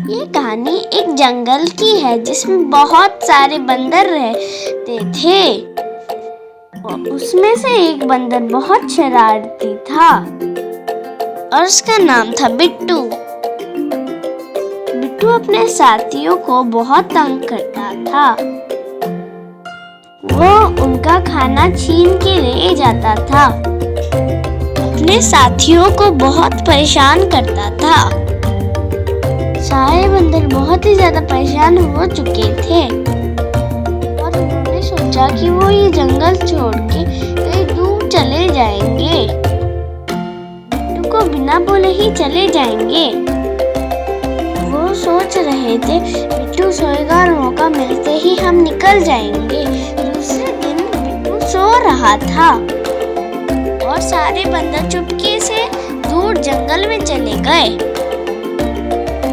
ये कहानी एक जंगल की है जिसमें बहुत सारे बंदर रहते थे। और उसमें से एक बंदर बहुत शरारती था और उसका नाम था बिट्टू। बिट्टू अपने साथियों को बहुत तंग करता था। वो उनका खाना छीन के ले जाता था, अपने साथियों को बहुत परेशान करता था। सारे बंदर बहुत ही ज्यादा परेशान हो चुके थे और उन्होंने सोचा कि वो ये जंगल छोड़ के कहीं दूर चले जाएंगे। बिट्टू को बिना बोले ही चले जाएंगे। वो सोच रहे थे बिट्टू सोएगा और मौका मिलते ही हम निकल जाएंगे। दूसरे दिन बिट्टू सो रहा था और सारे बंदर चुपके से दूर जंगल में चले गए।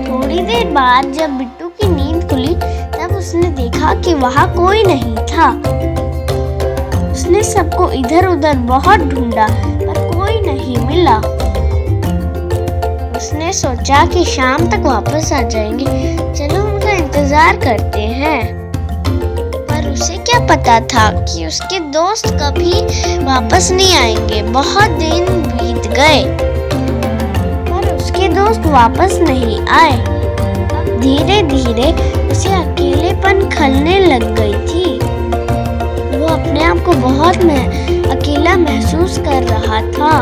थोड़ी देर बाद जब बिट्टू की नींद खुली तब उसने देखा कि वहाँ कोई नहीं था। उसने सबको इधर उधर बहुत ढूंढा पर कोई नहीं मिला। उसने सोचा कि शाम तक वापस आ जाएंगे, चलो उनका इंतजार करते हैं। पर उसे क्या पता था कि उसके दोस्त कभी वापस नहीं आएंगे। बहुत दिन बीत गए पर उसके दोस्त वापस नहीं आए। अब धीरे धीरे उसे अकेलेपन खलने लग गई थी। वो अपने आप को बहुत अकेला महसूस कर रहा था।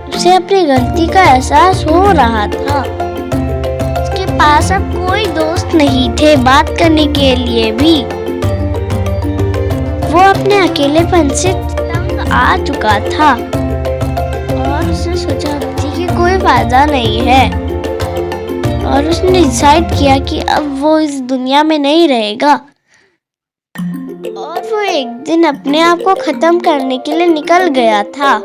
उसे अपनी गलती का एहसास हो रहा था। उसके पास अब कोई दोस्त नहीं थे बात करने के लिए भी। वो अपने अकेलेपन से तंग आ चुका था और उसने सोचा कि कोई फायदा नहीं है और उसने डिसाइड किया कि अब वो इस दुनिया में नहीं रहेगा। और वो एक दिन अपने आप को खत्म करने के लिए निकल गया था।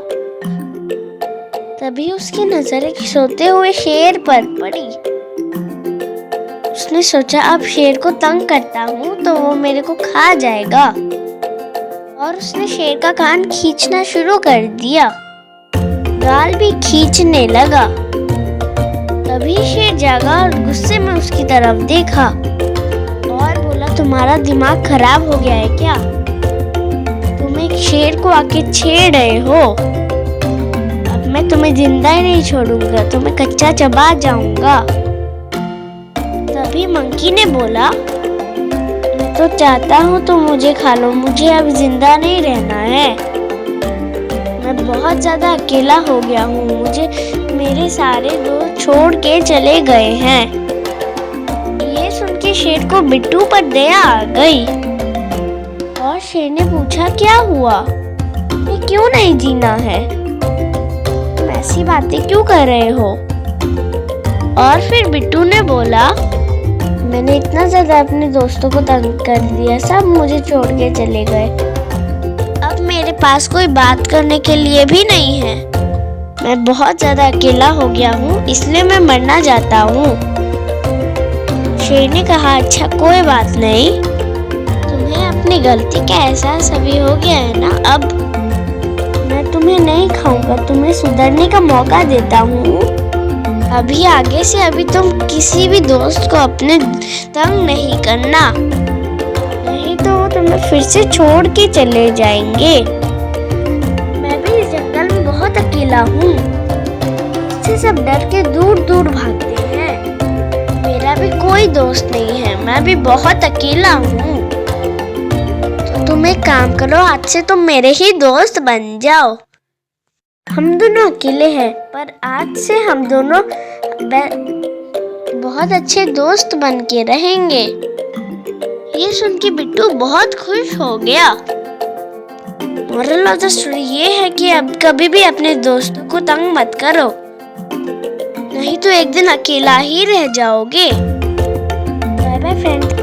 तभी उसकी नजर एक सोते हुए शेर पर पड़ी। उसने सोचा अब शेर को तंग करता हूँ तो वो मेरे को खा जाएगा और उसने शेर का कान खींचना शुरू कर दिया। गाल भी खींचने लगा। तभी शेर जागा और गुस्से में उसकी तरफ देखा और बोला, तुम्हारा दिमाग खराब हो गया है क्या? तुम एक शेर को आके छेड़ रहे हो। मैं तुम्हें जिंदा ही नहीं छोड़ूंगा, तुम्हें कच्चा चबा जाऊंगा। तभी मंकी ने बोला, मैं तो चाहता हूँ तुम मुझे खा लो, मुझे अब जिंदा नहीं रहना है। मैं बहुत ज्यादा अकेला हो गया हूँ, मुझे मेरे सारे दोस्त छोड़ के चले गए हैं। ये सुन के शेर को बिट्टू पर दया आ गई और शेर ने पूछा, क्या हुआ? ये क्यों नहीं जीना है? ऐसी बातें क्यों कर रहे हो? और फिर बिट्टू ने बोला, मैंने इतना ज्यादा अपने दोस्तों को तंग कर दिया, सब मुझे छोड़ के चले गए। अब मेरे पास कोई बात करने के लिए भी नहीं है। मैं बहुत ज्यादा अकेला हो गया हूँ, इसलिए मैं मरना चाहता हूँ। शेर ने कहा, अच्छा कोई बात नहीं, तुम्हें अपनी गलती का एहसास अभी हो गया है ना, अब मैं तुम्हें नहीं खाऊंगा, तुम्हें सुधरने का मौका देता हूँ। अभी आगे से अभी तुम किसी भी दोस्त को अपने तंग नहीं करना, नहीं तो वो तुम्हें फिर से छोड़ के चले जाएंगे। मैं भी इस जंगल में बहुत अकेला हूँ, इससे सब डर के दूर दूर भागते हैं। मेरा भी कोई दोस्त नहीं है, मैं भी बहुत अकेला हूँ। तुम एक काम करो, आज से तुम मेरे ही दोस्त बन जाओ। हम दोनों अकेले हैं पर आज से हम दोनों बहुत अच्छे दोस्त बन के रहेंगे। ये सुन के बिट्टू बहुत खुश हो गया। मोरल ऑफ द स्टोरी ये है कि अब कभी भी अपने दोस्तों को तंग मत करो, नहीं तो एक दिन अकेला ही रह जाओगे। Bye bye friend.